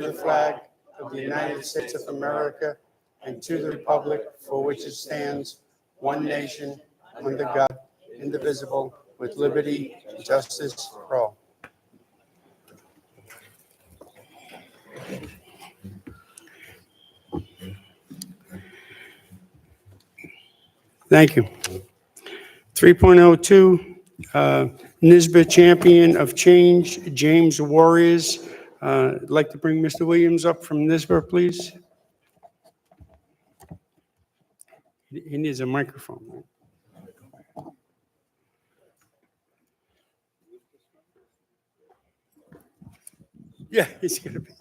the flag of the United States of America and to the republic for which it stands, one nation, under God, indivisible, with liberty and justice for all. Thank you. 3.02, NISBA Champion of Change, James Warriors. I'd like to bring Mr. Williams up from NISBA, please. He needs a microphone. Yeah, he's going to be.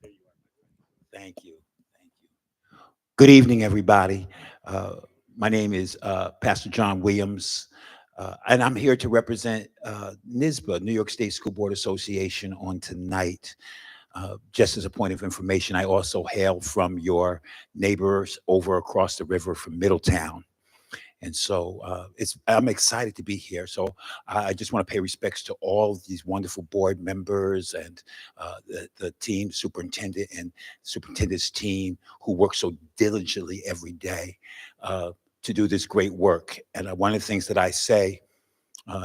Thank you. Thank you. Good evening, everybody. My name is Pastor John Williams, and I'm here to represent NISBA, New York State School Board Association, on tonight. Just as a point of information, I also hail from your neighbors over across the river from Middletown. And so I'm excited to be here. So I just want to pay respects to all of these wonderful board members and the team, superintendent and superintendent's team who work so diligently every day to do this great work. And one of the things that I say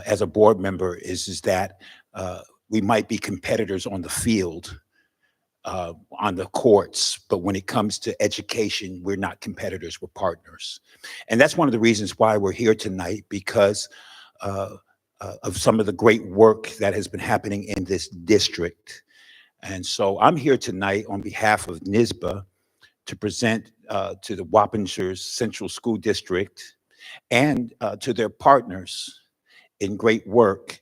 as a board member is that we might be competitors on the field, on the courts, but when it comes to education, we're not competitors, we're partners. And that's one of the reasons why we're here tonight, because of some of the great work that has been happening in this district. And so I'm here tonight on behalf of NISBA to present to the Wappingers Central School District and to their partners in great work,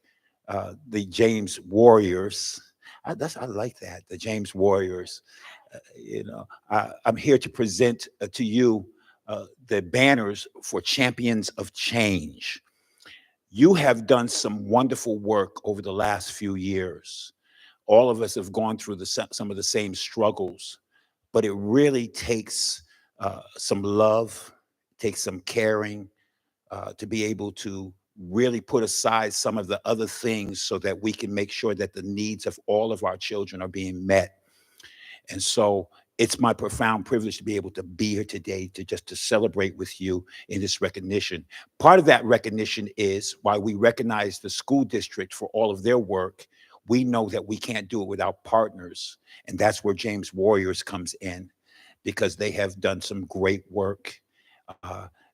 the James Warriors. I like that, the James Warriors. I'm here to present to you the banners for Champions of Change. You have done some wonderful work over the last few years. All of us have gone through some of the same struggles, but it really takes some love, takes some caring to be able to really put aside some of the other things so that we can make sure that the needs of all of our children are being met. And so it's my profound privilege to be able to be here today to celebrate with you in this recognition. Part of that recognition is while we recognize the school district for all of their work, we know that we can't do it without partners. And that's where James Warriors comes in, because they have done some great work.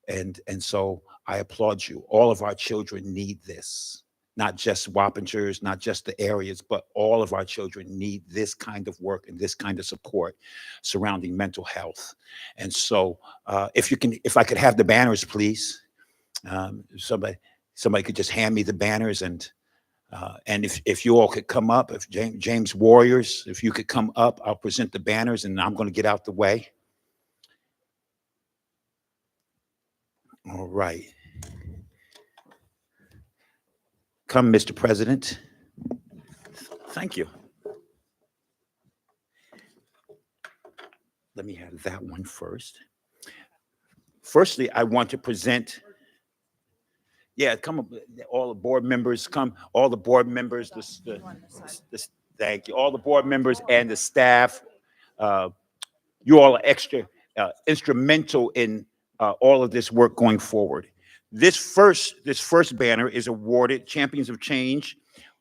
And so I applaud you. All of our children need this, not just Wappingers, not just the areas, but all of our children need this kind of work and this kind of support surrounding mental health. And so if I could have the banners, please. Somebody could just hand me the banners, and if you all could come up, if James Warriors, if you could come up, I'll present the banners and I'm going to get out the way. All right. Come, Mr. President. Thank you. Let me have that one first. Firstly, I want to present, come up, all the board members, come, all the board members, thank you, all the board members and the staff. You all are instrumental in all of this work going forward. This first banner is awarded Champions of Change,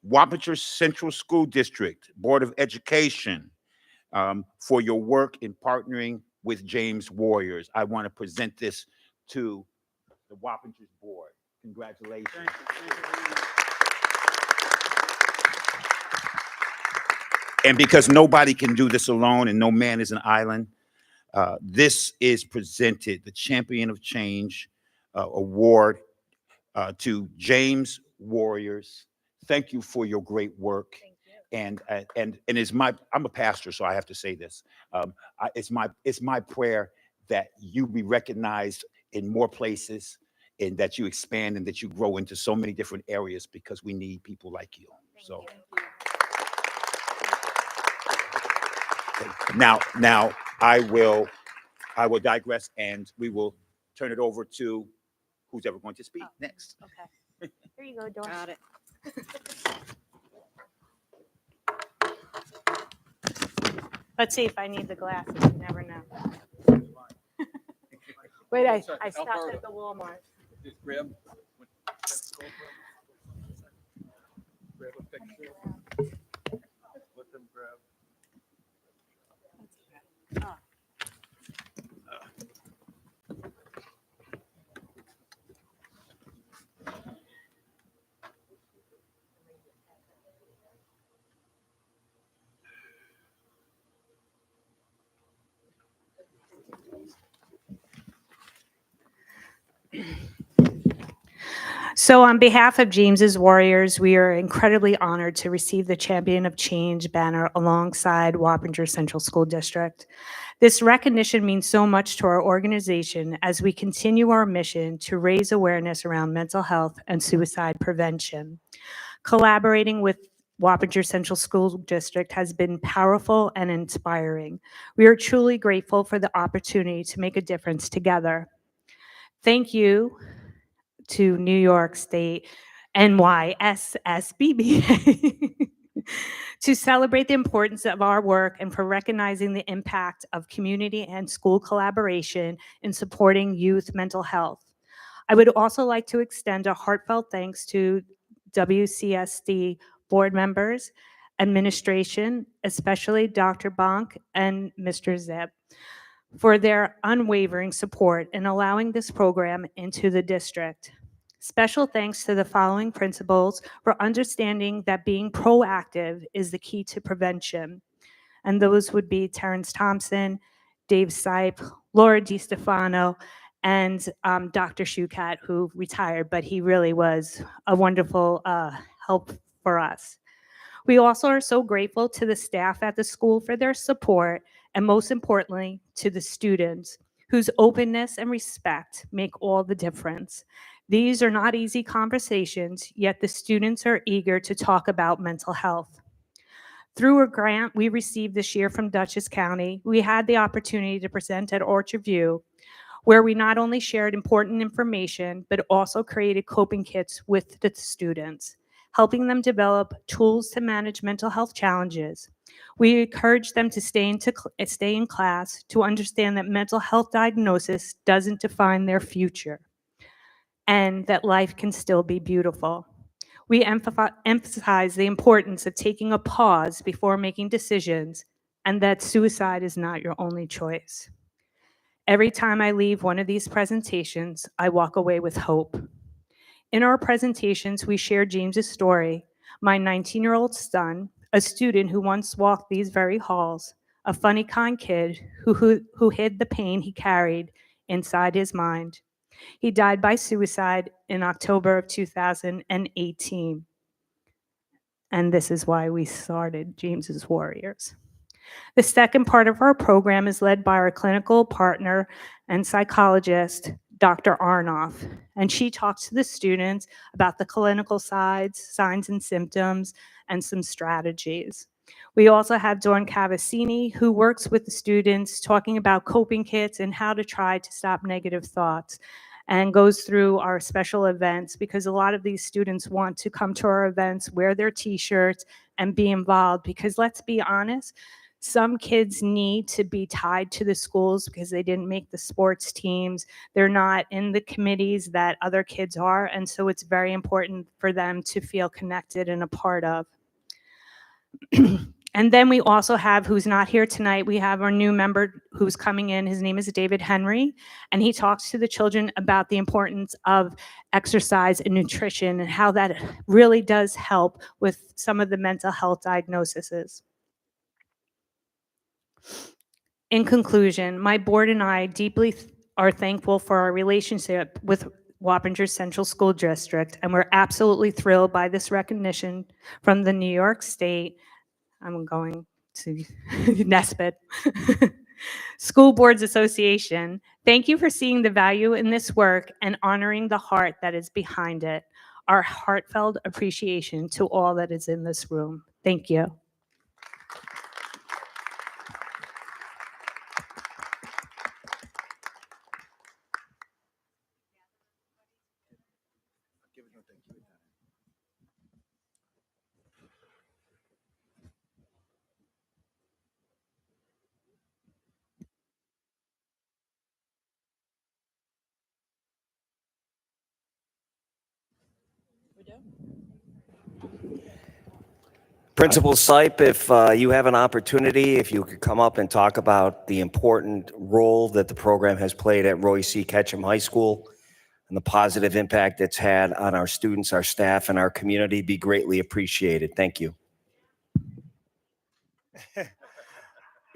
Wappingers Central School District, Board of Education, for your work in partnering with James Warriors. I want to present this to the Wappingers Board. Congratulations. Thank you. And because nobody can do this alone and no man is an island, this is presented, the Champion of Change Award to James Warriors. Thank you for your great work. And I'm a pastor, so I have to say this. It's my prayer that you be recognized in more places, and that you expand and that you grow into so many different areas, because we need people like you. So now I will digress, and we will turn it over to who's ever going to speak next. Okay. Here you go, Doris. Got it. Let's see if I need the glasses. You never know. Wait, I stopped at the Walmart. Just grab a picture. Let them grab. So on behalf of James's Warriors, we are incredibly honored to receive the Champion of Change banner alongside Wappinger Central School District. This recognition means so much to our organization as we continue our mission to raise awareness around mental health and suicide prevention. Collaborating with Wappinger Central School District has been powerful and inspiring. We are truly grateful for the opportunity to make a difference together. Thank you to New York State NYSSBB to celebrate the importance of our work and for recognizing the impact of community and school collaboration in supporting youth mental health. I would also like to extend a heartfelt thanks to WCSD board members, administration, especially Dr. Bonk and Mr. Zeb, for their unwavering support in allowing this program into the district. Special thanks to the following principals for understanding that being proactive is the key to prevention. And those would be Terrence Thompson, Dave Sipe, Laura DiStefano, and Dr. Shukat, who retired, but he really was a wonderful help for us. We also are so grateful to the staff at the school for their support, and most importantly, to the students whose openness and respect make all the difference. These are not easy conversations, yet the students are eager to talk about mental health. Through a grant we received this year from Dutchess County, we had the opportunity to present at Orchard View, where we not only shared important information, but also created coping kits with the students, helping them develop tools to manage mental health challenges. We encourage them to stay in class, to understand that mental health diagnosis doesn't define their future, and that life can still be beautiful. We emphasize the importance of taking a pause before making decisions, and that suicide is not your only choice. Every time I leave one of these presentations, I walk away with hope. In our presentations, we share James's story, my 19-year-old son, a student who once walked these very halls, a funny, kind kid who hid the pain he carried inside his mind. He died by suicide in October of 2018. And this is why we started James's Warriors. The second part of our program is led by our clinical partner and psychologist, Dr. Arnoff, and she talks to the students about the clinical sides, signs and symptoms, and some strategies. We also have Dawn Cavassini, who works with the students talking about coping kits and how to try to stop negative thoughts, and goes through our special events because a lot of these students want to come to our events, wear their t-shirts, and be involved because let's be honest, some kids need to be tied to the schools because they didn't make the sports teams. They're not in the committees that other kids are, and so it's very important for them to feel connected and a part of. And then we also have, who's not here tonight, we have our new member who's coming in. His name is David Henry, and he talks to the children about the importance of exercise and nutrition and how that really does help with some of the mental health diagnoses. In conclusion, my board and I deeply are thankful for our relationship with Wappinger Central School District, and we're absolutely thrilled by this recognition from the New York State, I'm going to Nesbitt, School Boards Association. Thank you for seeing the value in this work and honoring the heart that is behind it. Our heartfelt appreciation to all that is in this room. Thank you. Principal Sipe, if you have an opportunity, if you could come up and talk about the important role that the program has played at Roy C. Ketchum High School and the positive impact it's had on our students, our staff, and our community, be greatly appreciated. Thank you.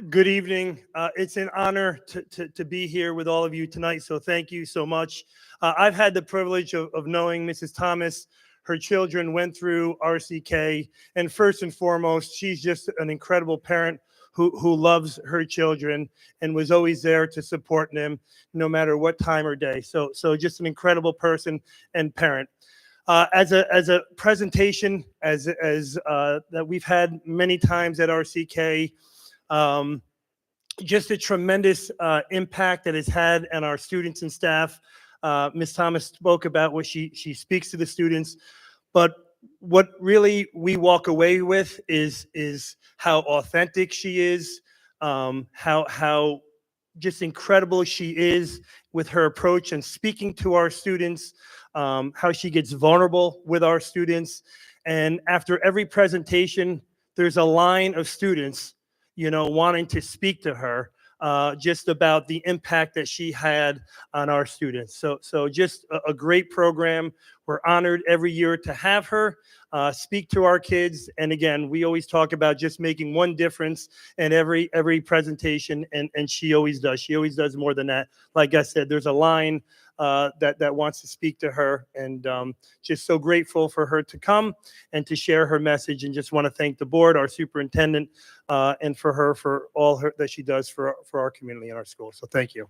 Good evening. It's an honor to be here with all of you tonight, so thank you so much. I've had the privilege of knowing Mrs. Thomas. Her children went through RCK, and first and foremost, she's just an incredible parent who loves her children and was always there to support them no matter what time or day. So just an incredible person and parent. As a presentation, as that we've had many times at RCK, just a tremendous impact that it's had on our students and staff. Ms. Thomas spoke about what she speaks to the students, but what really we walk away with is how authentic she is, how just incredible she is with her approach and speaking to our students, how she gets vulnerable with our students. And after every presentation, there's a line of students, wanting to speak to her just about the impact that she had on our students. So just a great program. We're honored every year to have her speak to our kids. And again, we always talk about just making one difference in every presentation, and she always does. She always does more than that. Like I said, there's a line that wants to speak to her, and just so grateful for her to come and to share her message, and just want to thank the board, our superintendent, and for her for all that she does for our community and our school. So thank you.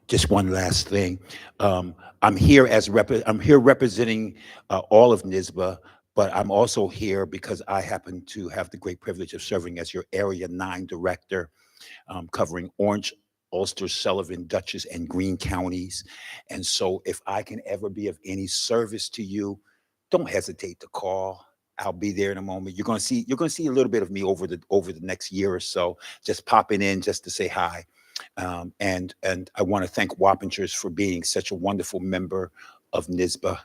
Just one last thing. I'm here representing all of NYSBA, but I'm also here because I happen to have the great privilege of serving as your Area 9 Director, covering Orange, Ulster, Sullivan, Dutchess, and Greene counties. And so if I can ever be of any service to you, don't hesitate to call. I'll be there in a moment. You're gonna see a little bit of me over the next year or so, just popping in just to say hi. And I want to thank Wappingers for being such a wonderful member of NYSBA.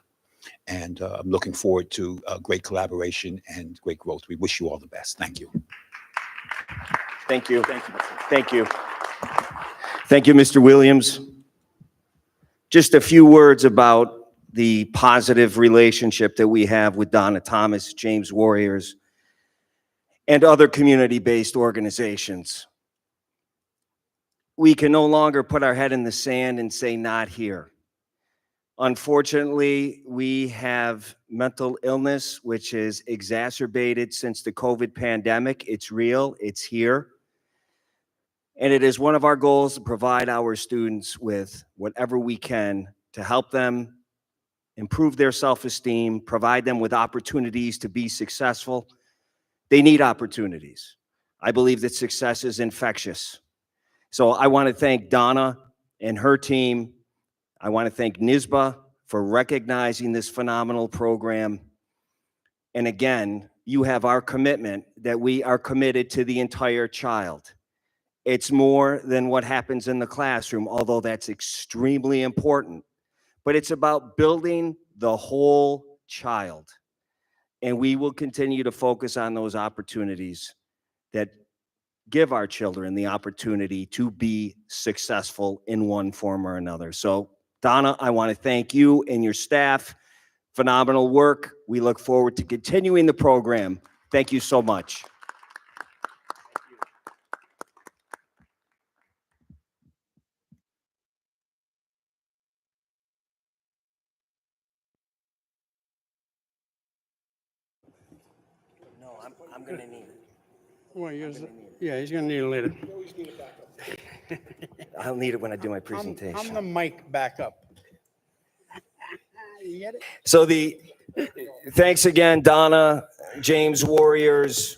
And I'm looking forward to great collaboration and great growth. We wish you all the best. Thank you. Thank you. Thank you. Thank you, Mr. Williams. Just a few words about the positive relationship that we have with Donna Thomas, James Warriors, and other community-based organizations. We can no longer put our head in the sand and say, not here. Unfortunately, we have mental illness, which is exacerbated since the COVID pandemic. It's real, it's here. And it is one of our goals to provide our students with whatever we can to help them improve their self-esteem, provide them with opportunities to be successful. They need opportunities. I believe that success is infectious. So I want to thank Donna and her team. I want to thank NYSBA for recognizing this phenomenal program. And again, you have our commitment that we are committed to the entire child. It's more than what happens in the classroom, although that's extremely important. But it's about building the whole child. And we will continue to focus on those opportunities that give our children the opportunity to be successful in one form or another. So, Donna, I want to thank you and your staff. Phenomenal work. We look forward to continuing the program. Thank you so much. No, I'm going to need it. Well, yeah, he's gonna need it later. I'll need it when I do my I'm presentation. the mic back up. You get it? So thanks again, Donna, James Warriors,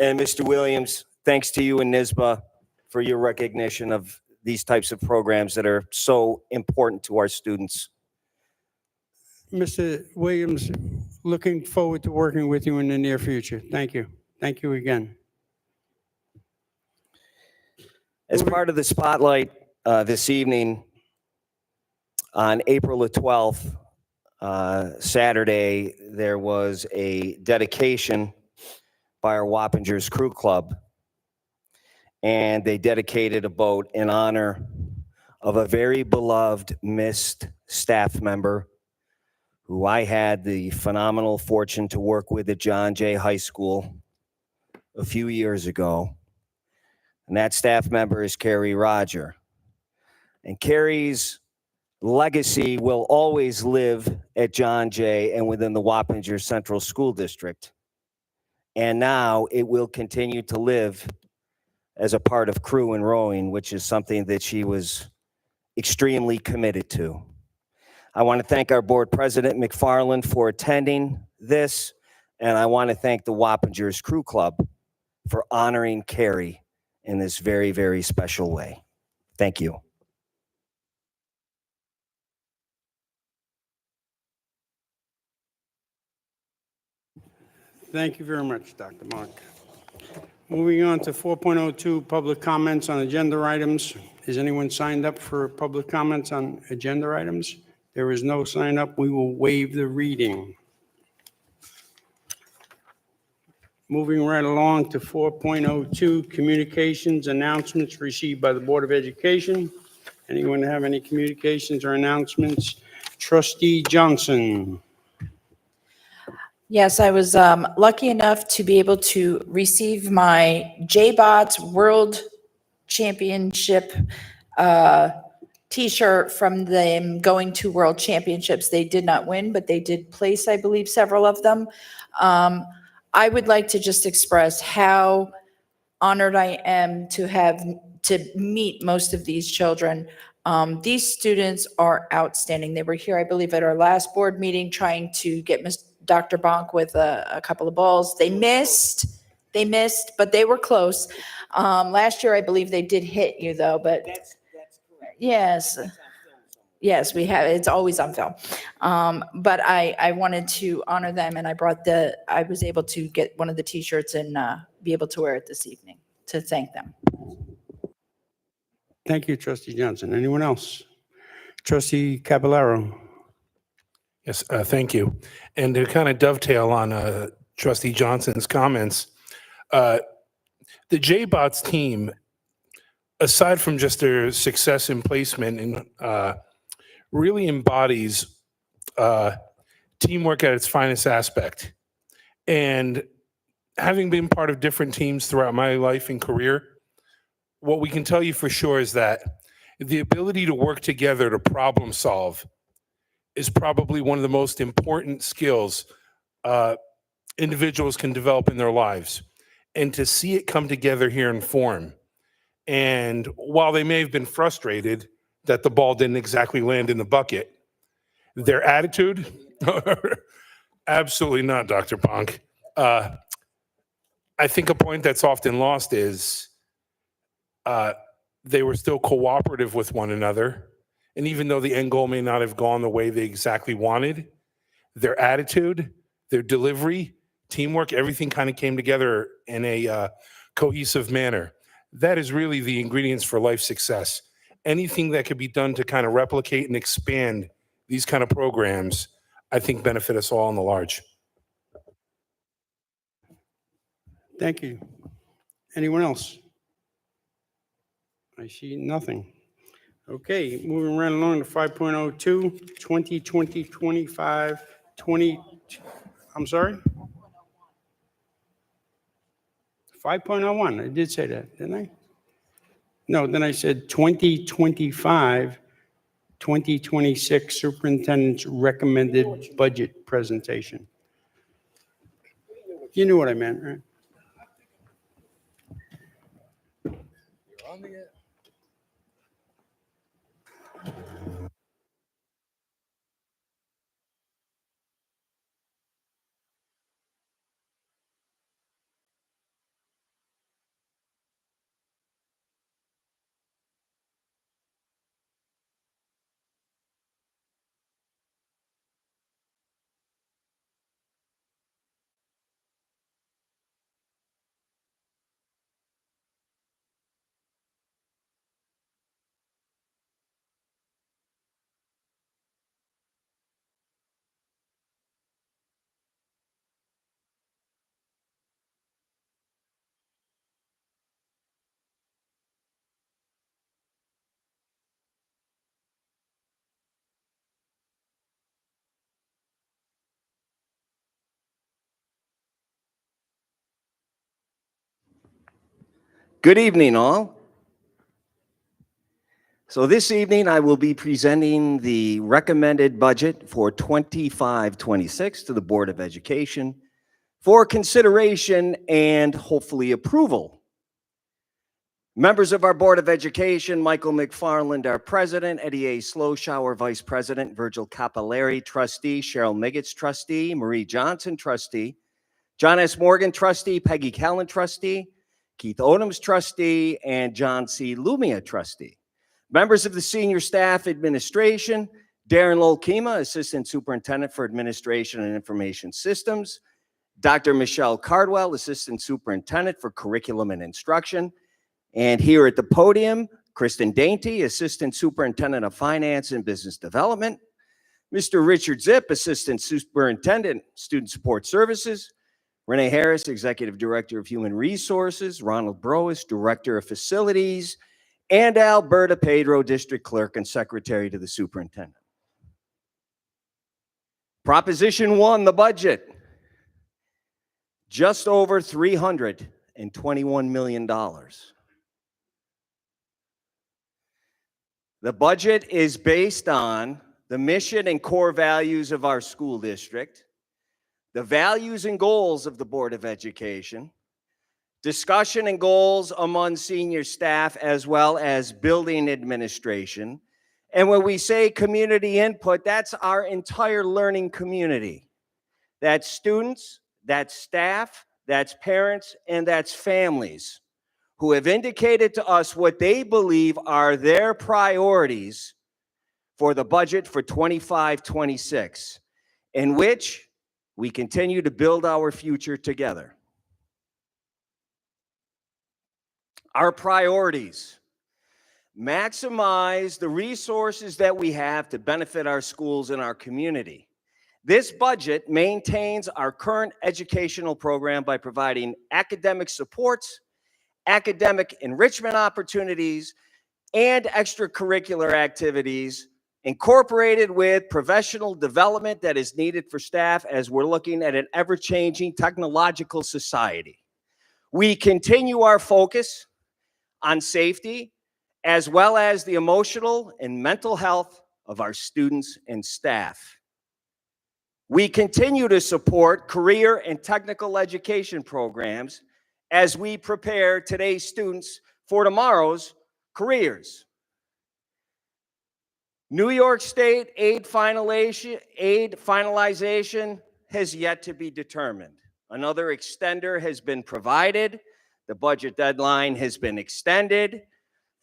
and Mr. Williams. Thanks to you and NYSBA for your recognition of these types of programs that are so important to our students. Mr. Williams, looking forward to working with you in the near future. Thank you. Thank you again. As part of the spotlight this evening, on April the 12th, Saturday, there was a dedication by our Wappingers Crew Club, and they dedicated a boat in honor of a very beloved, missed staff member who I had the phenomenal fortune to work with at John Jay High School a few years ago. And that staff member is Carrie Roger. And Carrie's legacy will always live at John Jay and within the Wappinger Central School District. And now it will continue to live as a part of crew and rowing, which is something that she was extremely committed to. I want to thank our board president, McFarland, for attending this. And I want to thank the Wappingers Crew Club for honoring Carrie in this very, very special way. Thank you. Thank you very much, Dr. Mark. Moving on to 4.02, public comments on agenda items. Is anyone signed up for public comments on agenda items? There is no sign up. We will waive the reading. Moving right along to 4.02, communications announcements received by the Board of Education. Anyone have any communications or announcements? Trustee Johnson. Yes, I was lucky enough to be able to receive my JBOTS World Championship T-shirt from them going to World Championships. They did not win, but they did place, I believe, several of them. I would like to just express how honored I am to meet most of these children. These students are outstanding. They were here, I believe, at our last board meeting trying to get Dr. Bonk with a couple of balls. They missed, but they were close. Last year, I believe they did hit you though, but That's correct. yes. Yes, we have. It's always on film. But I wanted to honor them, and I was able to get one of the T-shirts and be able to wear it this evening to thank them. Thank you, Trustee Johnson. Anyone else? Trustee Caballero. Yes, thank you. And to kind of dovetail on Trustee Johnson's comments, the JBOTS team, aside from just their success in placement, and really embodies teamwork at its finest aspect. And having been part of different teams throughout my life and career, what we can tell you for sure is that the ability to work together to problem solve is probably one of the most important skills individuals can develop in their lives. And to see it come together here in form. And while they may have been frustrated that the ball didn't exactly land in the bucket, their attitude, absolutely not, Dr. Bonk. I think a point that's often lost is they were still cooperative with one another. And even though the end goal may not have gone the way they exactly wanted, their attitude, their delivery, teamwork, everything kind of came together in a cohesive manner. That is really the ingredients for life success. Anything that could be done to kind of replicate and expand these kind of programs, I think benefit us all in the large. Thank you. Anyone else? I see nothing. Okay, moving right along to 5.02, 2020, 25, 20, I'm sorry? 5.01, I did say that, didn't I? No, then I said 2025, 2026 superintendent's recommended budget presentation. You knew what I meant, right? You're on the air. Good evening, all. So this evening, I will be presenting the recommended budget for 25-26 to the Board of Education for consideration and hopefully approval. Members of our Board of Education, Michael McFarland, our President, Eddie A. Slowshower, Vice President, Virgil Capilleri, Trustee, Cheryl Miggets, Trustee, Marie Johnson, Trustee, John S. Morgan, Trustee, Peggy Callan, Trustee, Keith Odoms, Trustee, and John C. Lumia, Trustee. Members of the Senior Staff Administration, Darren Lolkema, Assistant Superintendent for Administration and Information Systems, Dr. Michelle Cardwell, Assistant Superintendent for Curriculum and Instruction, and here at the podium, Kristen Dainty, Assistant Superintendent of Finance and Business Development, Mr. Richard Zipp, Assistant Superintendent, Student Support Services, Renee Harris, Executive Director of Human Resources, Ronald Brois, Director of Facilities, and Alberta Pedro, District Clerk and Secretary to the Superintendent. Proposition 1, the budget. Just over $321 million. The budget is based on the mission and core values of our school district, the values and goals of the Board of Education, discussion and goals among senior staff, as well as building administration. And when we say community input, that's our entire learning community. That's students, that's staff, that's parents, and that's families who have indicated to us what they believe are their priorities for the budget for 25-26, in which we continue to build our future together. Our priorities: maximize the resources that we have to benefit our schools and our community. This budget maintains our current educational program by providing academic supports, academic enrichment opportunities, and extracurricular activities incorporated with professional development that is needed for staff as we're looking at an ever-changing technological society. We continue our focus on safety, as well as the emotional and mental health of our students and staff. We continue to support career and technical education programs as we prepare today's students for tomorrow's careers. New York State aid finalization has yet to be determined. Another extender has been provided. The budget deadline has been extended.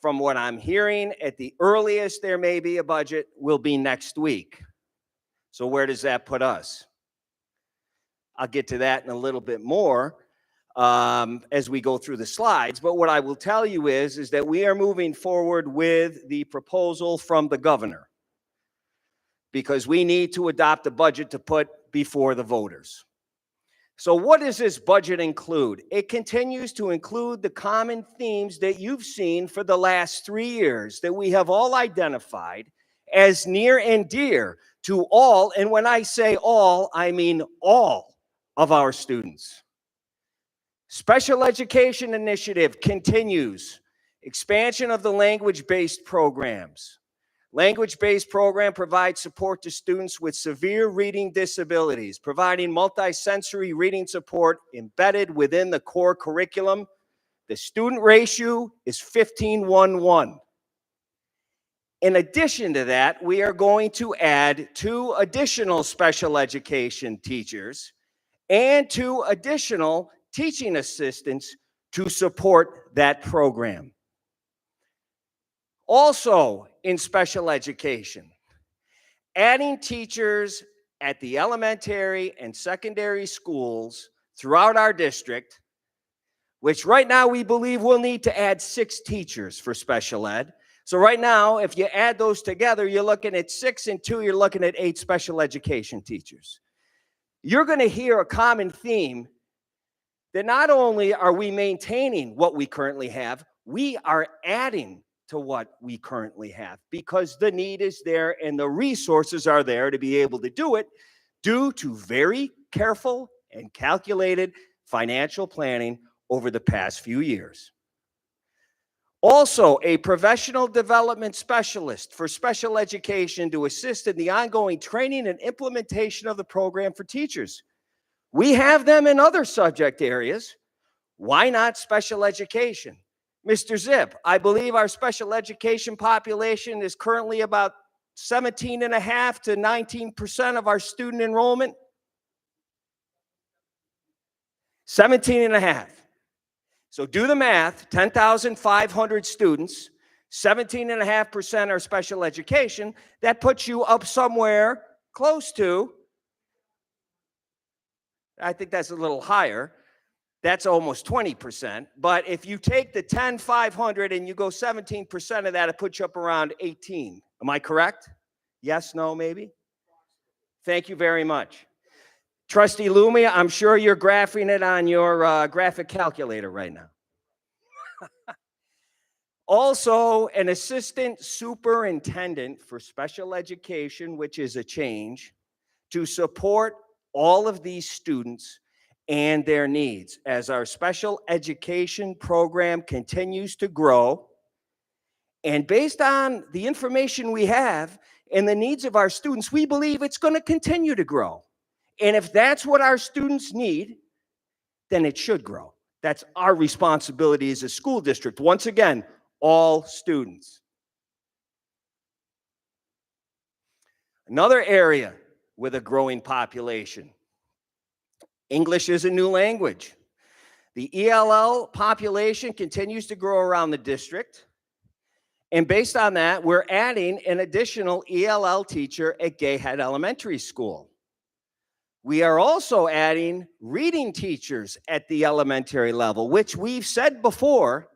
From what I'm hearing, at the earliest there may be a budget will be next week. So where does that put us? I'll get to that in a little bit more as we go through the slides. But what I will tell you is that we are moving forward with the proposal from the governor because we need to adopt a budget to put before the voters. So what does this budget include? It continues to include the common themes that you've seen for the last 3 years that we have all identified as near and dear to all, and when I say all, I mean all of our students. Special Education Initiative continues. Expansion of the language-based programs. Language-based program provides support to students with severe reading disabilities, providing multisensory reading support embedded within the core curriculum. The student ratio is 15:1:1. In addition to that, we are going to add 2 additional special education teachers and 2 additional teaching assistants to support that program. Also in special education, adding teachers at the elementary and secondary schools throughout our district, which right now we believe we'll need to add 6 teachers for special ed. So right now, if you add those together, you're looking at 6 and 2, you're looking at 8 special education teachers. You're going to hear a common theme that not only are we maintaining what we currently have, we are adding to what we currently have because the need is there and the resources are there to be able to do it due to very careful and calculated financial planning over the past few years. Also, a professional development specialist for special education to assist in the ongoing training and implementation of the program for teachers. We have them in other subject areas. Why not special education? Mr. Zip, I believe our special education population is currently about 17.5 to 19% of our student enrollment. 17.5. So do the math, 10,500 students, 17.5% are special education. That puts you up somewhere close to, I think that's a little higher. That's almost 20%. But if you take the 10,500 and you go 17% of that, it puts you up around 18. Am I correct? Yes, no, maybe? Thank you very much. Trustee Lumia, I'm sure you're graphing it on your graphic calculator right now. Also, an assistant superintendent for special education, which is a change, to support all of these students and their needs. As our special education program continues to grow, and based on the information we have and the needs of our students, we believe it's going to continue to grow. And if that's what our students need, then it should grow. That's our responsibility as a school district. Once again, all students. Another area with a growing population. English is a new language. The ELL population continues to grow around the district. And based on that, we're adding an additional ELL teacher at Gay Head Elementary School. We are also adding reading teachers at the elementary level, which we've said before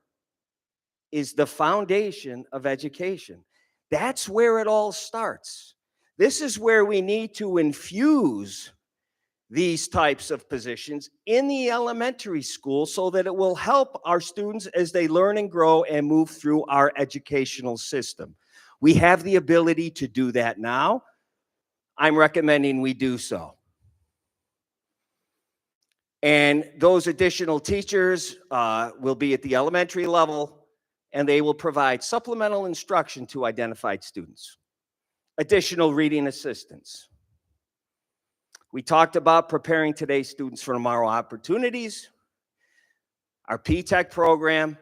is the foundation of education. That's where it all starts. This is where we need to infuse these types of positions in the elementary school so that it will help our students as they learn and grow and move through our educational system. We have the ability to do that now. I'm recommending we do so. And those additional teachers will be at the elementary level, and they will provide supplemental instruction to identified students. Additional reading assistance. We talked about preparing today's students for tomorrow opportunities. Our P-TECH program,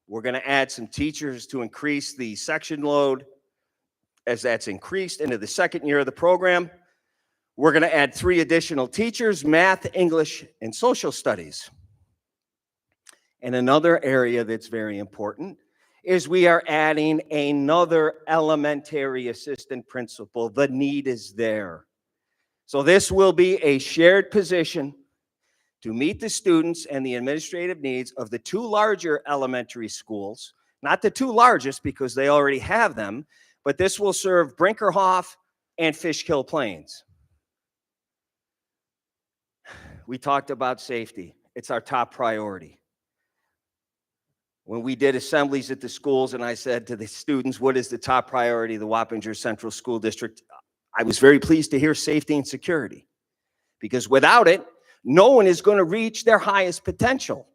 we're going to add some teachers to increase the section load as that's increased into the second year of the program. We're going to add 3 additional teachers, math, English, and social studies. And another area that's very important is we are adding another elementary assistant principal. The need is there. So this will be a shared position to meet the students and the administrative needs of the 2 larger elementary schools, not the 2 largest because they already have them, but this will serve Brinkerhoff and Fishkill Plains. We talked about safety. It's our top priority. When we did assemblies at the schools and I said to the students, what is the top priority of the Wappinger Central School District? I was very pleased to hear safety and security, because without it, no one is going to reach their highest potential.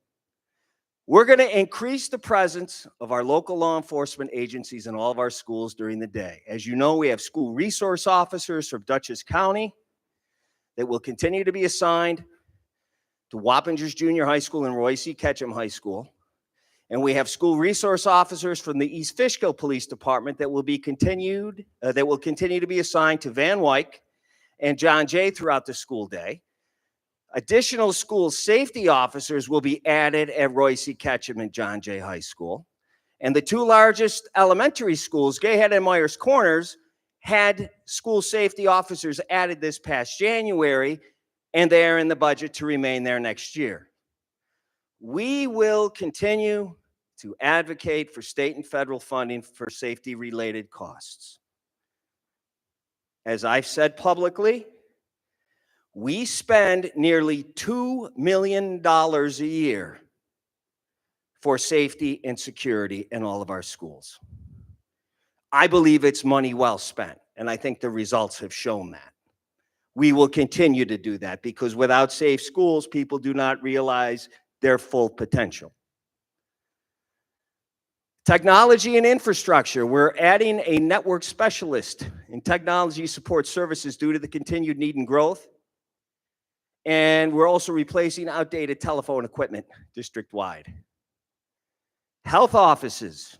We're going to increase the presence of our local law enforcement agencies in all of our schools during the day. As you know, we have school resource officers from Dutchess County that will continue to be assigned to Wappingers Junior High School and Royce E. Ketchum High School. And we have school resource officers from the East Fishkill Police Department that will continue to be assigned to Van Wyck and John Jay throughout the school day. Additional school safety officers will be added at Royce E. Ketchum and John Jay High School. And the 2 largest elementary schools, Gay Head and Myers Corners, had school safety officers added this past January, and they are in the budget to remain there next year. We will continue to advocate for state and federal funding for safety-related costs. As I've said publicly, we spend nearly $2 million a year for safety and security in all of our schools. I believe it's money well spent, and I think the results have shown that. We will continue to do that because without safe schools, people do not realize their full potential. Technology and infrastructure. We're adding a network specialist in technology support services due to the continued need and growth. And we're also replacing outdated telephone equipment district-wide. Health offices.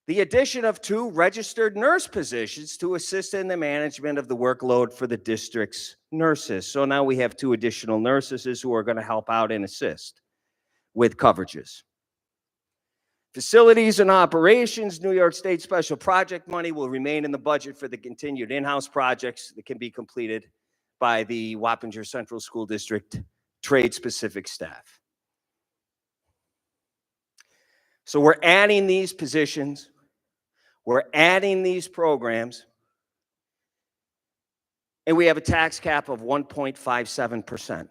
The addition of 2 registered nurse positions to assist in the management of the workload for the district's nurses. So now we have 2 additional nurses who are going to help out and assist with coverages. Facilities and operations, New York State special project money will remain in the budget for the continued in-house projects that can be completed by the Wappinger Central School District trade-specific staff. So we're adding these positions, we're adding these programs, and we have a tax cap of 1.57%.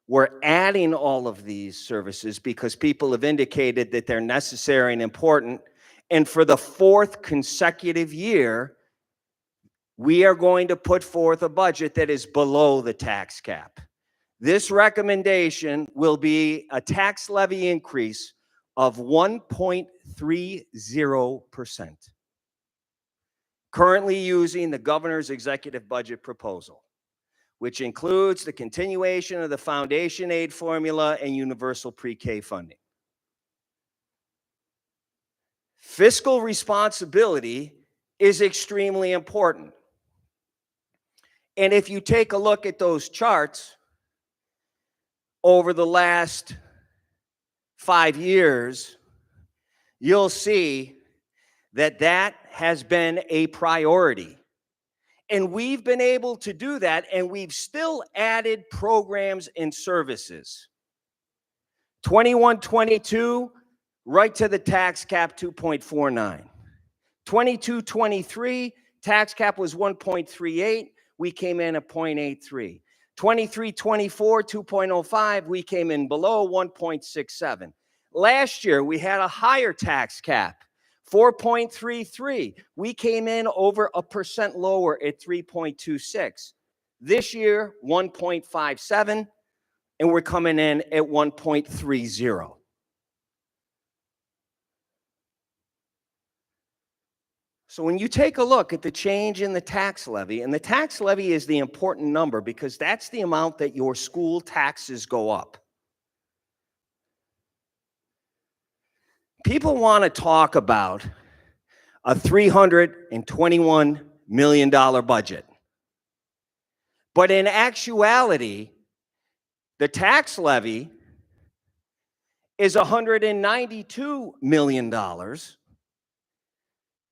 We're adding all of these services because people have indicated that they're necessary and important. And for the 4th consecutive year, we are going to put forth a budget that is below the tax cap. This recommendation will be a tax levy increase of 1.30%, currently using the governor's executive budget proposal, which includes the continuation of the foundation aid formula and universal pre-K funding. Fiscal responsibility is extremely important. And if you take a look at those charts over the last 5 years, you'll see that that has been a priority. And we've been able to do that, and we've still added programs and services. 21-22, right to the tax cap, 2.49. 22-23, tax cap was 1.38. We came in at 0.83. 23-24, 2.05, we came in below 1.67. Last year, we had a higher tax cap, 4.33. We came in over 1% lower at 3.26. This year, 1.57, and we're coming in at 1.30. So when you take a look at the change in the tax levy, and the tax levy is the important number because that's the amount that your school taxes go up. People want to talk about a $321 million budget. But in actuality, the tax levy is $192 million,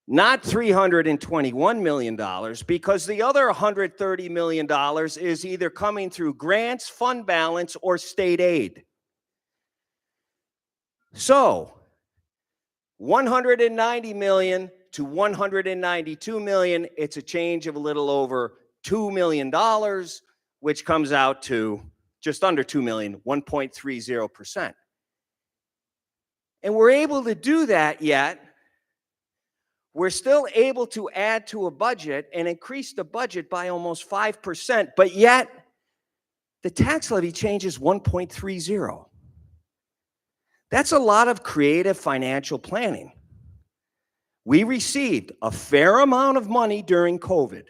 not $321 million, because the other $130 million is either coming through grants, fund balance, or state aid. So, $190 million to $192 million, it's a change of a little over $2 million, which comes out to just under $2 million, 1.30%. And we're able to do that, yet we're still able to add to a budget and increase the budget by almost 5%, but yet the tax levy changes 1.30. That's a lot of creative financial planning. We received a fair amount of money during COVID,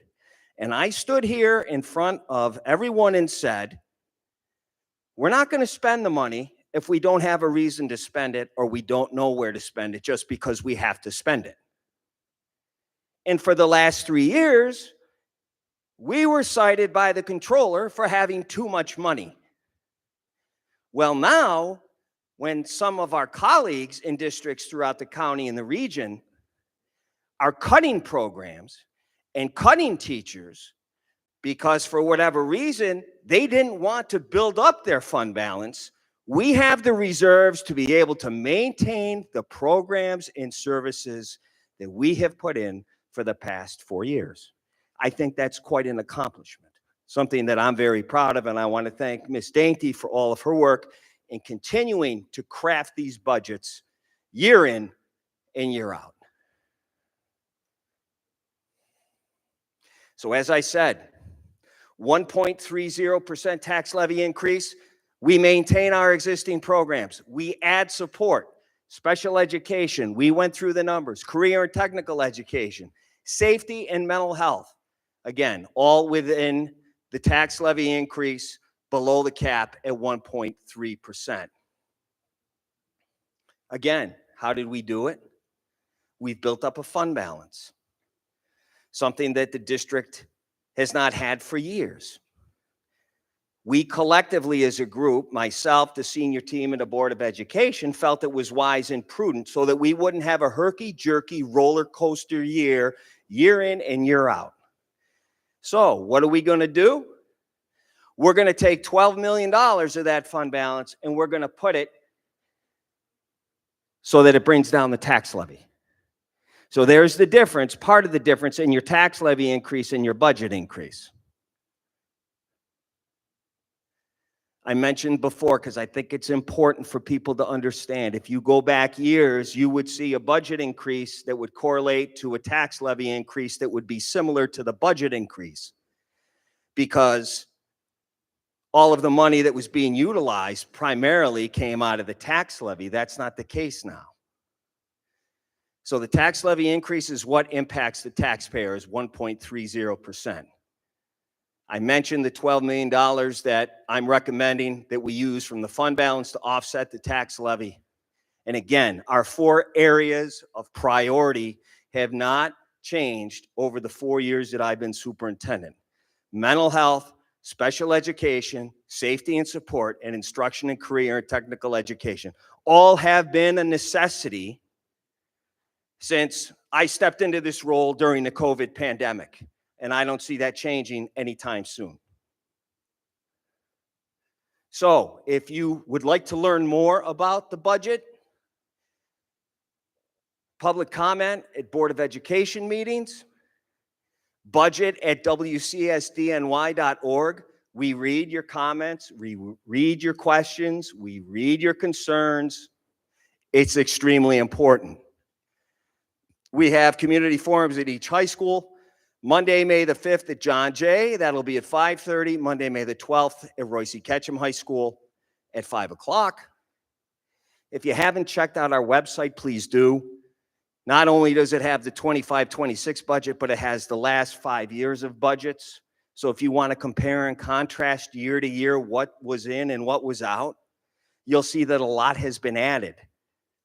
and I stood here in front of everyone and said, we're not going to spend the money if we don't have a reason to spend it or we don't know where to spend it just because we have to spend it. And for the last 3 years, we were cited by the controller for having too much money. Well, now, when some of our colleagues in districts throughout the county and the region are cutting programs and cutting teachers because for whatever reason, they didn't want to build up their fund balance, we have the reserves to be able to maintain the programs and services that we have put in for the past 4 years. I think that's quite an accomplishment, something that I'm very proud of, and I want to thank Ms. Dainty for all of her work in continuing to craft these budgets year in and year out. So as I said, 1.30% tax levy increase. We maintain our existing programs. We add support. special education, we went through the numbers, career and technical education, safety and mental health. Again, all within the tax levy increase below the cap at 1.3%. Again, how did we do it? We've built up a fund balance, something that the district has not had for years. We collectively as a group, myself, the senior team, and the Board of Education, felt it was wise and prudent so that we wouldn't have a herky-jerky roller coaster year in and year out. So what are we going to do? We're going to take $12 million of that fund balance and we're going to put it so that it brings down the tax levy. So there's the difference, part of the difference in your tax levy increase and your budget increase. I mentioned before, because I think it's important for people to understand, if you go back years, you would see a budget increase that would correlate to a tax levy increase that would be similar to the budget increase, because all of the money that was being utilized primarily came out of the tax levy. That's not the case now. So the tax levy increase is what impacts the taxpayers, 1.30%. I mentioned the $12 million that I'm recommending that we use from the fund balance to offset the tax levy. And again, our 4 areas of priority have not changed over the 4 years that I've been superintendent. Mental health, special education, safety and support, and instruction and career and technical education all have been a necessity since I stepped into this role during the COVID pandemic, and I don't see that changing anytime soon. So if you would like to learn more about the budget, public comment at Board of Education meetings, budget at WCSDNY.org. We read your comments, we read your questions, we read your concerns. It's extremely important. We have community forums at each high school. Monday, May the 5th at John Jay. That'll be at 5:30. Monday, May the 12th at Royce Ketchum High School at 5 o'clock. If you haven't checked out our website, please do. Not only does it have the 25-26 budget, but it has the last 5 years of budgets. So if you want to compare and contrast year to year what was in and what was out, you'll see that a lot has been added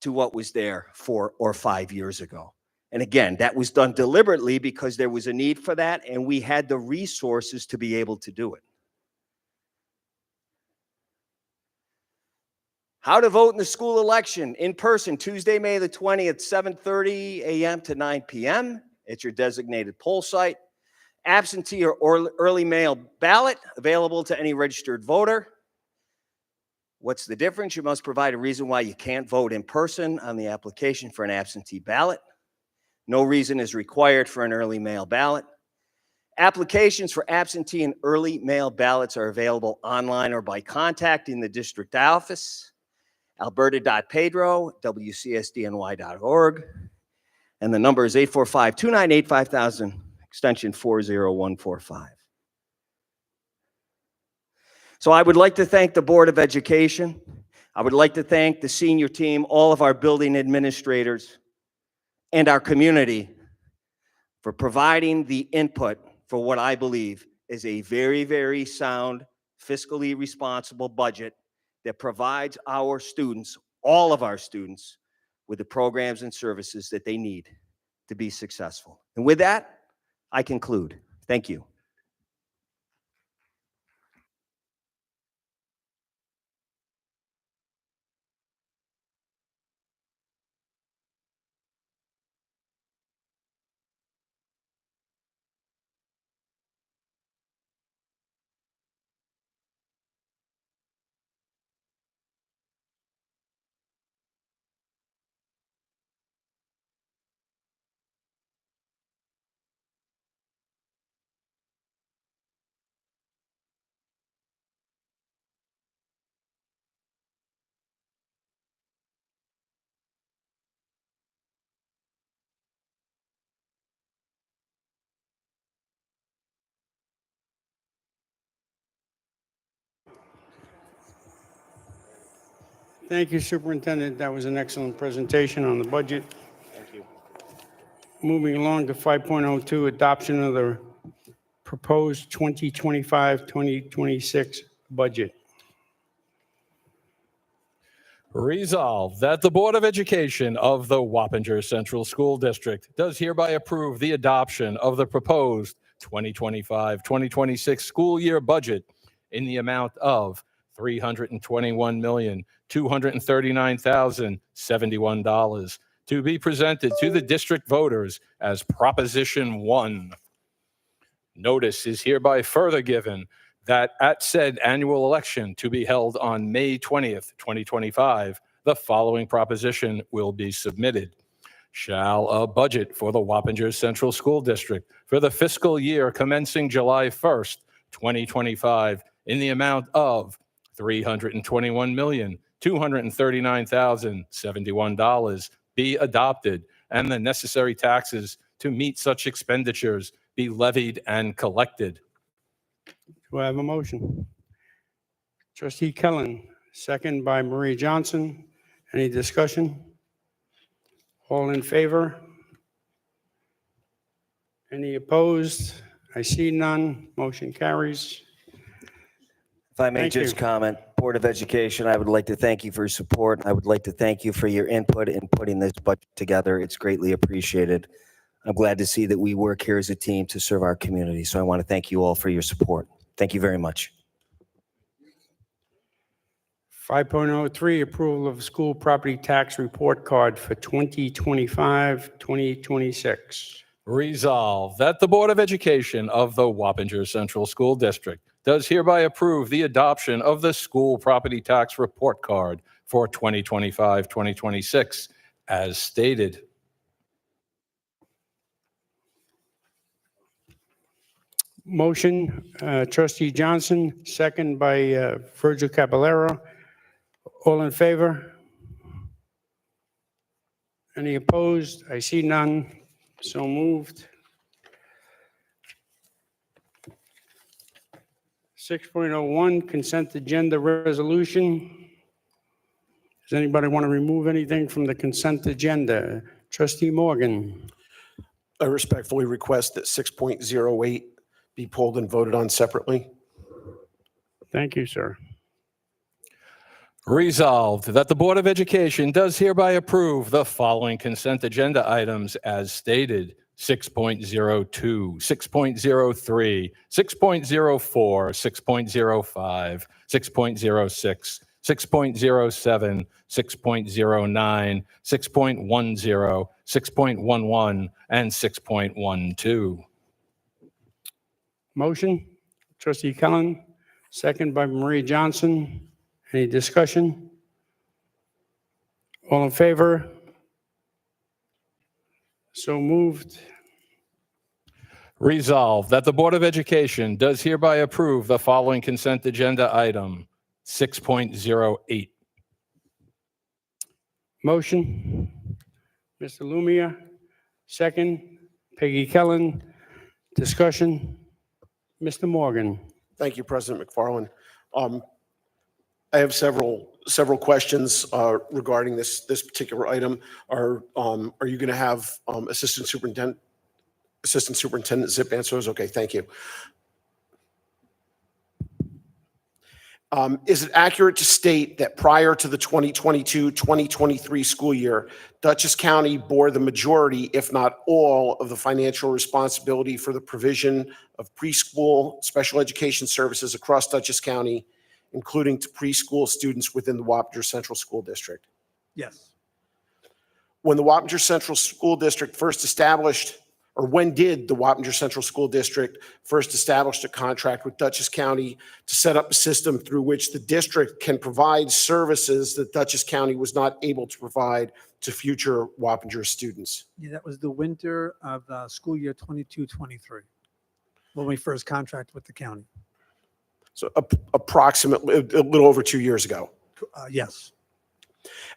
to what was there 4 or 5 years ago. And again, that was done deliberately because there was a need for that, and we had the resources to be able to do it. How to vote in the school election in person, Tuesday, May the 20th, 7:30 a.m. to 9 p.m. at your designated poll site. Absentee or early mail ballot available to any registered voter. What's the difference? You must provide a reason why you can't vote in person on the application for an absentee ballot. No reason is required for an early mail ballot. Applications for absentee and early mail ballots are available online or by contacting the district office, alberta.pedro, wcsdny.org, and the number is 845-298-5000, extension 40145. So I would like to thank the Board of Education. I would like to thank the senior team, all of our building administrators, and our community for providing the input for what I believe is a very, very sound, fiscally responsible budget that provides our students, all of our students, with the programs and services that they need to be successful. And with that, I conclude. Thank you. Thank you, Superintendent. That was an excellent presentation on the budget. Thank you. Moving along to 5.02, adoption of the proposed 2025-2026 budget. Resolved that the Board of Education of the Wappinger Central School District does hereby approve the adoption of the proposed 2025-2026 school year budget in the amount of $321,239,071 to be presented to the district voters as Proposition 1. Notice is hereby further given that at said annual election to be held on May 20th, 2025, the following proposition will be submitted. Shall a budget for the Wappinger Central School District for the fiscal year commencing July 1st, 2025, in the amount of $321,239,071 be adopted, and the necessary taxes to meet such expenditures be levied and collected? Do I have a motion? Trustee Kellen, second by Marie Johnson. Any discussion? All in favor? Any opposed? I see none. Motion carries. If I may Thank just you. comment, Board of Education, I would like to thank you for your support. I would like to thank you for your input in putting this budget together. It's greatly appreciated. I'm glad to see that we work here as a team to serve our community. So I want to thank you all for your support. Thank you very much. 5.03, approval of school property tax report card for 2025-2026. Resolved that the Board of Education of the Wappinger Central School District does hereby approve the adoption of the school property tax report card for 2025-2026 as stated. Motion, Trustee Johnson, second by Virgil Caballero. All in favor? Any opposed? I see none. So moved. 6.01, consent agenda resolution. Does anybody want to remove anything from the consent agenda? Trustee Morgan. I respectfully request that 6.08 be pulled and voted on separately. Thank you, sir. Resolved that the Board of Education does hereby approve the following consent agenda items as stated: 6.02, 6.03, 6.04, 6.05, 6.06, 6.07, 6.09, 6.10, 6.11, and 6.12. Motion, Trustee Kellen, second by Marie Johnson. Any discussion? All in favor? So moved. Resolved that the Board of Education does hereby approve the following consent agenda item: 6.08. Motion, Mr. Lumia, second, Peggy Kellen. Discussion, Mr. Morgan. Thank you, President McFarland. I have several questions regarding this particular item. Are you going to have Assistant Superintendent Zip answer those? Okay, thank you. Is it accurate to state that prior to the 2022-2023 school year, Dutchess County bore the majority, if not all, of the financial responsibility for the provision of preschool special education services across Dutchess County, including to preschool students within the Wappinger Central School District? Yes. When the Wappinger Central School District first established, or when did the Wappinger Central School District first establish a contract with Dutchess County to set up a system through which the district can provide services that Dutchess County was not able to provide to future Wappinger students? Yeah, that was the winter of school year 22-23, when we first contracted with the county. So approximately a little over 2 years ago. Yes.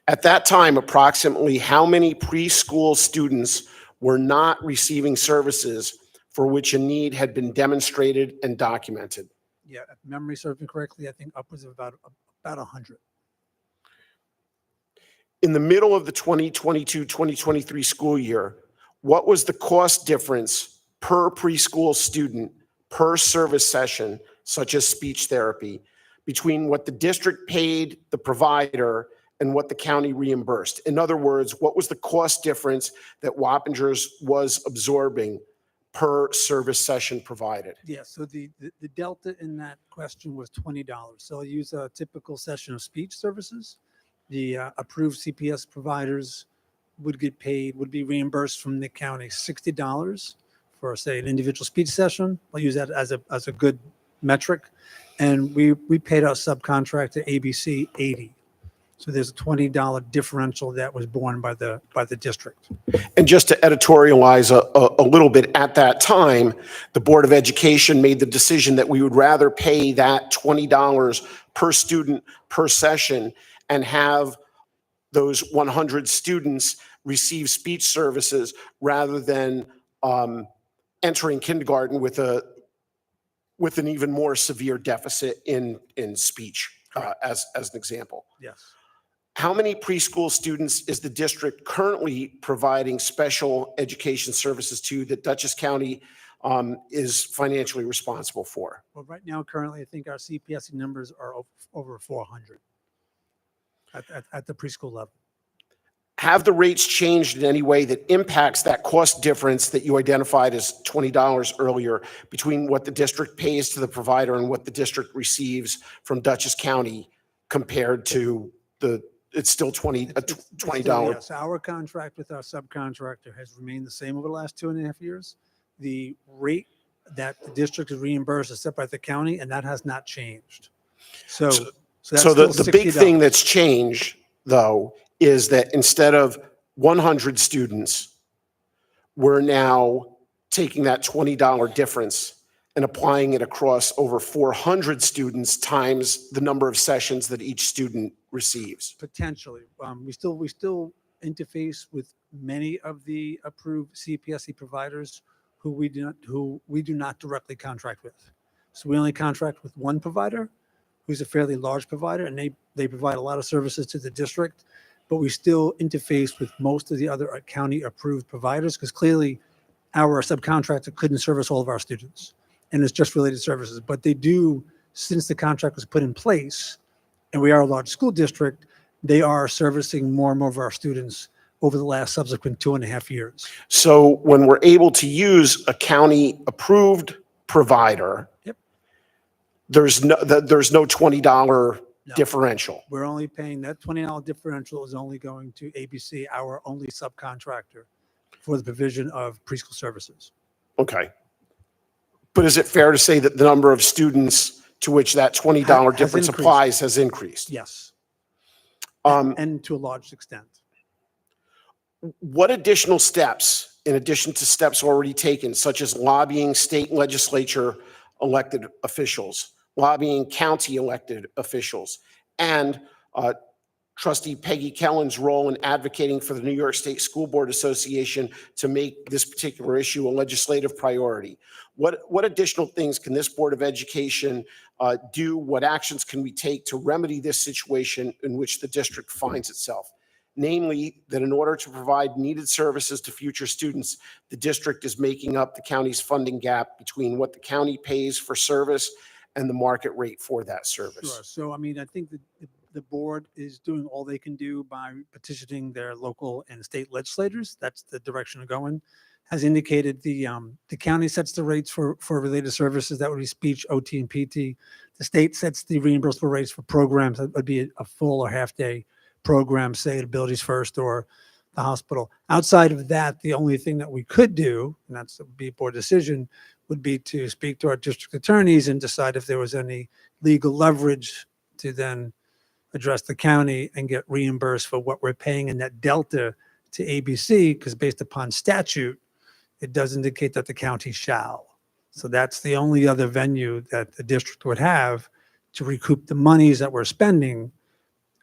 At that time, approximately how many preschool students were not receiving services for which a need had been demonstrated and documented? Yeah, if memory serves me correctly, I think upwards of about 100. In the middle of the 2022-2023 school year, what was the cost difference per preschool student per service session, such as speech therapy, between what the district paid the provider and what the county reimbursed? In other words, what was the cost difference that Wappingers was absorbing per service session provided? Yeah, so the delta in that question was $20. So I'll use a typical session of speech services. The approved CPS providers would be reimbursed from the county $60 for, say, an individual speech session. I'll use that as a good metric. And we paid our subcontractor ABC $80. So there's a $20 differential that was borne by the district. And just to editorialize a little bit, at that time, the Board of Education made the decision that we would rather pay that $20 per student per session and have those 100 students receive speech services rather than entering kindergarten with an even more severe deficit in speech, as an example. Yes. How many preschool students is the district currently providing special education services to that Dutchess County is financially responsible for? Well, right now, currently, I think our CPSC numbers are over 400 at the preschool level. Have the rates changed in any way that impacts that cost difference that you identified as $20 earlier between what the district pays to the provider and what the district receives from Dutchess County compared to it's still $20? Yes, our contract with our subcontractor has remained the same over the last 2.5 years. The rate that the district is reimbursed is set by the county, and that has not changed. So that's So the still big thing $60. that's changed, though, is that instead of 100 students, we're now taking that $20 difference and applying it across over 400 students times the number of sessions that each student receives. Potentially. We still interface with many of the approved CPSC providers who we do not directly contract with. So we only contract with one provider who's a fairly large provider, and they provide a lot of services to the district, but we still interface with most of the other county approved providers because clearly our subcontractor couldn't service all of our students, and it's just related services. But they do, since the contract was put in place, and we are a large school district, they are servicing more and more of our students over the last subsequent 2.5 years. So when we're able to use a county-approved provider, Yep. there's no $20 No. differential. We're only paying that $20 differential is only going to ABC, our only subcontractor for the provision of preschool services. Okay. But is it fair to say that the number of students to which that $20 Has difference increased. applies has increased? Yes. Um, And to a large extent. What additional steps, in addition to steps already taken, such as lobbying state legislature elected officials, lobbying county elected officials, and Trustee Peggy Kellen's role in advocating for the New York State School Board Association to make this particular issue a legislative priority? What additional things can this Board of Education do? What actions can we take to remedy this situation in which the district finds itself? Namely, that in order to provide needed services to future students, the district is making up the county's funding gap between what the county pays for service and the market rate for that service. Sure. So, I mean, I think that the board is doing all they can do by petitioning their local and state legislators. That's the direction to go in. As indicated, the county sets the rates for related services. That would be speech, OT, and PT. The state sets the reimbursable rates for programs. That would be a full or half-day program, say at Abilities First or the hospital. Outside of that, the only thing that we could do, and that's a board decision, would be to speak to our district attorneys and decide if there was any legal leverage to then address the county and get reimbursed for what we're paying in that delta to ABC, because based upon statute, it does indicate that the county shall. So that's the only other venue that the district would have to recoup the monies that we're spending.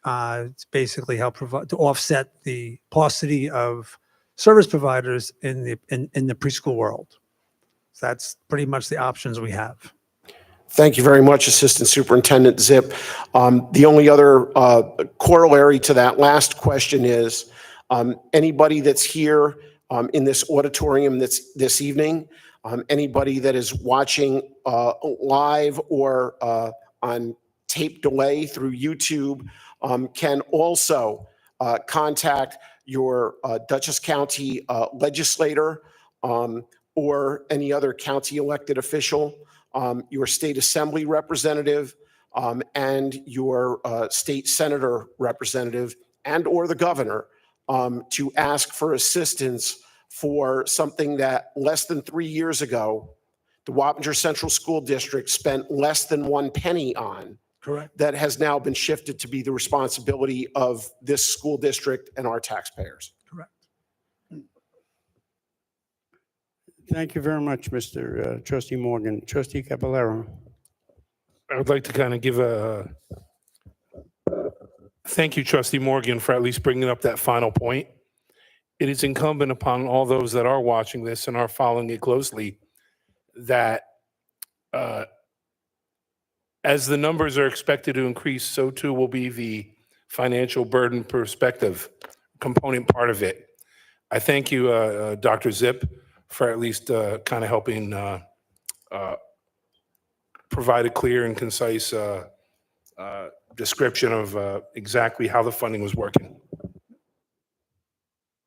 It's basically help provide to offset the paucity of service providers in the preschool world. So that's pretty much the options we have. Thank you very much, Assistant Superintendent Zip. The only other corollary to that last question is anybody that's here in this auditorium this evening, anybody that is watching live or on tape delay through YouTube can also contact your Dutchess County legislator or any other county elected official, your state assembly representative, and your state senator representative and or the governor to ask for assistance for something that less than 3 years ago, the Wappinger Central School District spent less than 1 penny on. Correct. That has now been shifted to be the responsibility of this school district and our taxpayers. Correct. Thank you very much, Mr. Trustee Morgan. Trustee Caballero. I would like to kind of give a thank you, Trustee Morgan, for at least bringing up that final point. It is incumbent upon all those that are watching this and are following it closely that as the numbers are expected to increase, so too will be the financial burden perspective component part of it. I thank you, Dr. Zip, for at least kind of helping provide a clear and concise description of exactly how the funding was working.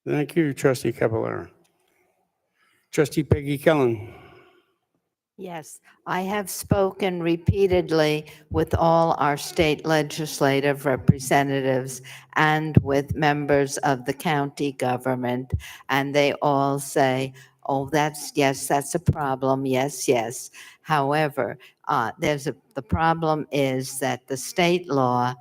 Thank you, Trustee Caballero. Trustee Peggy Kellen. Yes, I have spoken repeatedly with all our state legislative representatives and with members of the county government, and they all say, oh, yes, that's a problem. Yes, yes. However, the problem is that the state law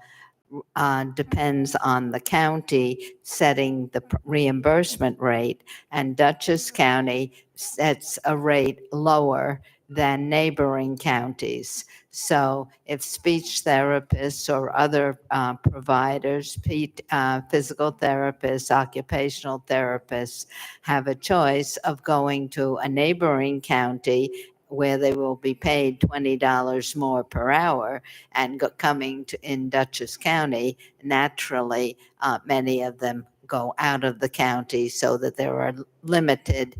depends on the county setting the reimbursement rate, and Dutchess County sets a rate lower than neighboring counties. So if speech therapists or other providers, physical therapists, occupational therapists, have a choice of going to a neighboring county where they will be paid $20 more per hour and coming to in Dutchess County, naturally, many of them go out of the county so that there are limited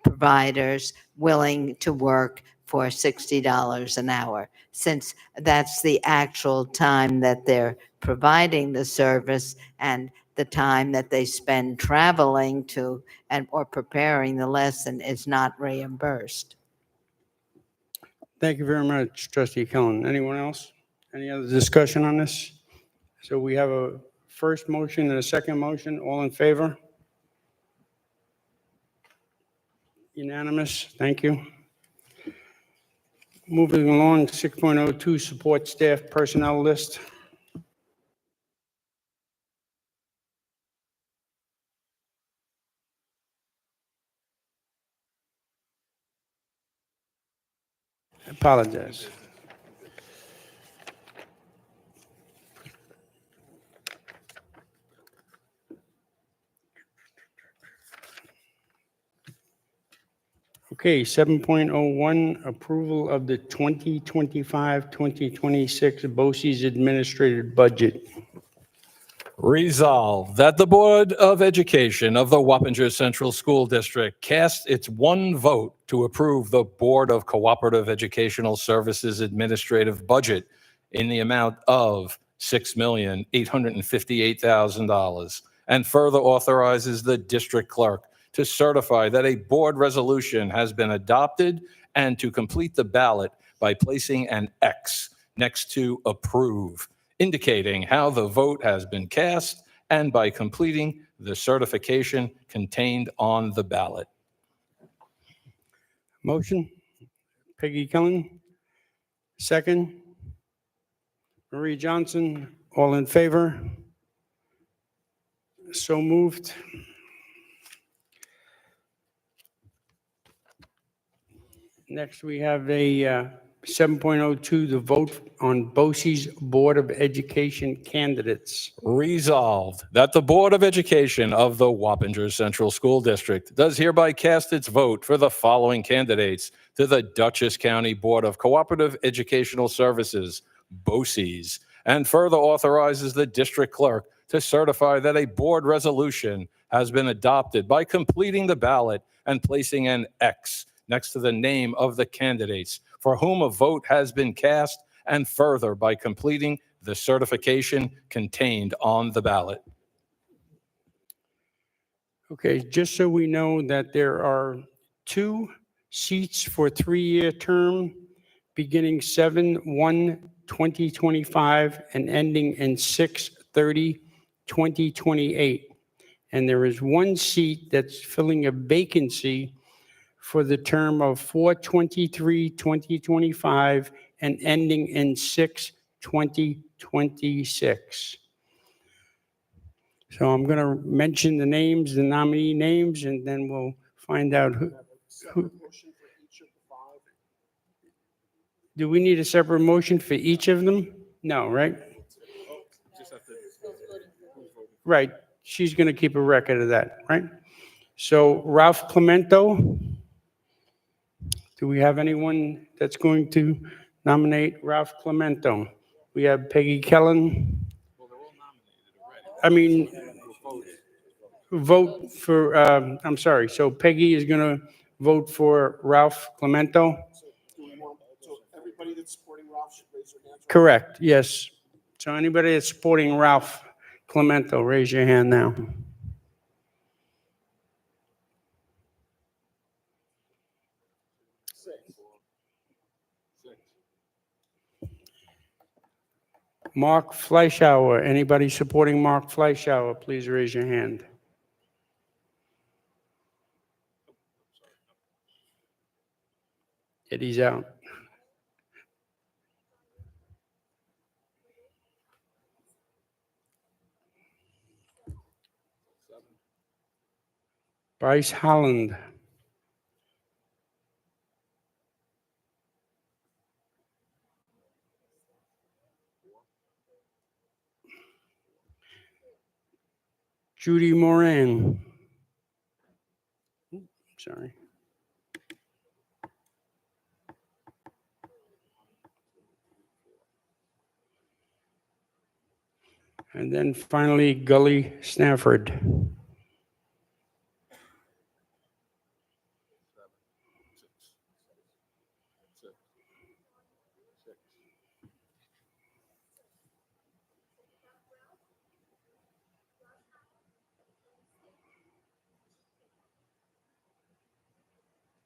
providers willing to work for $60 an hour, since that's the actual time that they're providing the service and the time that they spend traveling to or preparing the lesson is not reimbursed. Thank you very much, Trustee Kellen. Anyone else? Any other discussion on this? So we have a first motion and a second motion. All in favor? Unanimous. Thank you. Moving along, 6.02, support staff personnel list. I apologize. Okay, 7.01, approval of the 2025-2026 BOCES administrative budget. Resolved that the Board of Education of the Wappinger Central School District cast its one vote to approve the Board of Cooperative Educational Services administrative budget in the amount of $6,858,000, and further authorizes the district clerk to certify that a board resolution has been adopted and to complete the ballot by placing an X next to approve, indicating how the vote has been cast, and by completing the certification contained on the ballot. Motion, Peggy Kellen. Second, Marie Johnson. All in favor? So moved. Next, we have a 7.02, the vote on BOCES Board of Education candidates. Resolved that the Board of Education of the Wappinger Central School District does hereby cast its vote for the following candidates to the Dutchess County Board of Cooperative Educational Services, BOCES, and further authorizes the district clerk to certify that a board resolution has been adopted by completing the ballot and placing an X next to the name of the candidates for whom a vote has been cast, and further by completing the certification contained on the ballot. Okay, just so we know that there are 2 seats for 3-year term, beginning 7/1/2025 and ending in 6/30/2028. And there is 1 seat that's filling a vacancy for the term of 4/23/2025 and ending in 6/2026. So I'm going to mention the names, the nominee names, and then we'll find out who. Do we need a separate motion for each of them? No, right? Right. She's going to keep a record of that, right? So Ralph Clemento. Do we have anyone that's going to nominate Ralph Clemento? We have Peggy Kellen. I mean, vote for, I'm sorry. So Peggy is going to vote for Ralph Clemento. So everybody that's supporting Ralph should raise their hands. Correct, yes. So anybody that's supporting Ralph Clemento, raise your hand now. Mark Fleischauer, anybody supporting Mark Fleischauer, please raise your hand. Eddie's out. Bryce Holland. Judy Moran. Sorry. And then finally, Gully Snafford.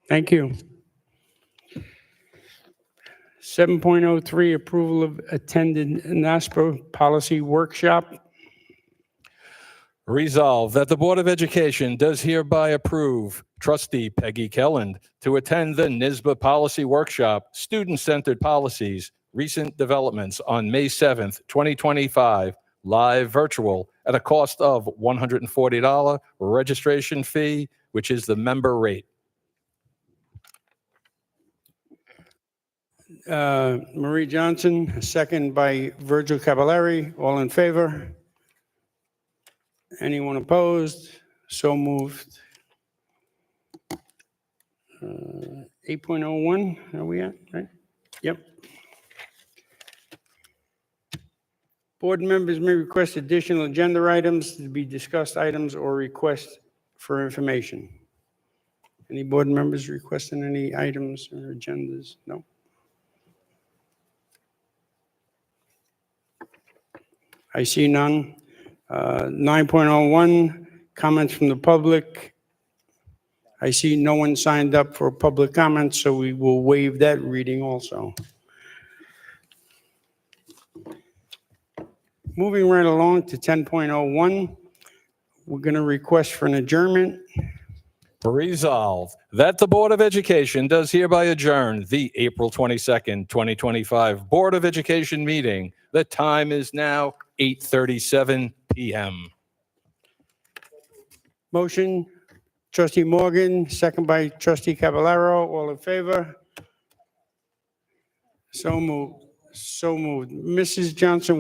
Thank you. 7.03, approval of attended NASPA policy workshop. Resolved that the Board of Education does hereby approve Trustee Peggy Kelland to attend the NYSBA Policy Workshop, Student-Centered Policies, Recent Developments on May 7th, 2025, live virtual at a cost of $140 registration fee, which is the member rate. Marie Johnson, second by Virgil Caballari. All in favor? Anyone opposed? So moved. 8.01, are we at, right? Yep. Board members may request additional agenda items to be discussed items or request for information. Any board members requesting any items or agendas? No? I see none. 9.01, comments from the public. I see no one signed up for public comments, so we will waive that reading also. Moving right along to 10.01, we're going to request for an adjournment. Resolved that the Board of Education does hereby adjourn the April 22nd, 2025 Board of Education meeting. The time is now 8:37 p.m. Motion, Trustee Morgan, second by Trustee Caballero. All in favor? So moved. So moved. Mrs. Johnson,